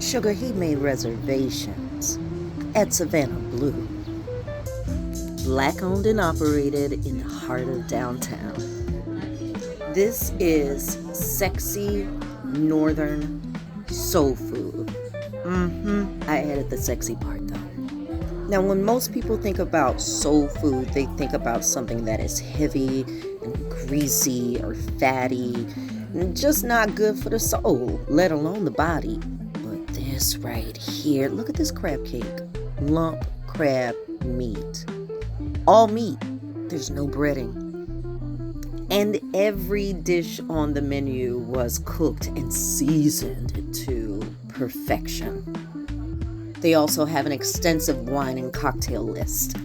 Sugar, he made reservations at Savannahblue. Black owned and operated in the heart of downtown. This is sexy northern soul food. I added the sexy part though. Now, when most people think about soul food, they think about something that is heavy and greasy or fatty, and just not good for the soul, let alone the body. But this right here, look at this crab cake. Lump crab meat. All meat. There's no breading. And every dish on the menu was cooked and seasoned to perfection. They also have an extensive wine and cocktail list.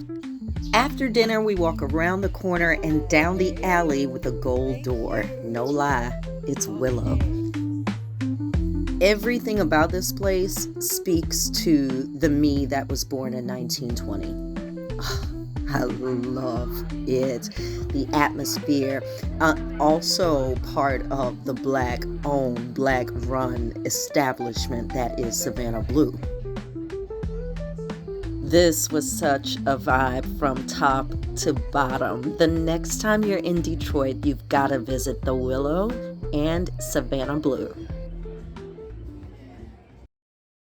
After dinner, we walk around the corner and down the alley with a gold door. No lie, it's Willow. Everything about this place speaks to the me that was born in 1920. I love it. The atmosphere. Also part of the Black-owned, Black-run establishment that is Savannahblue. This was such a vibe from top to bottom. The next time you're in Detroit, you've got to visit the Willow and Savannahblue.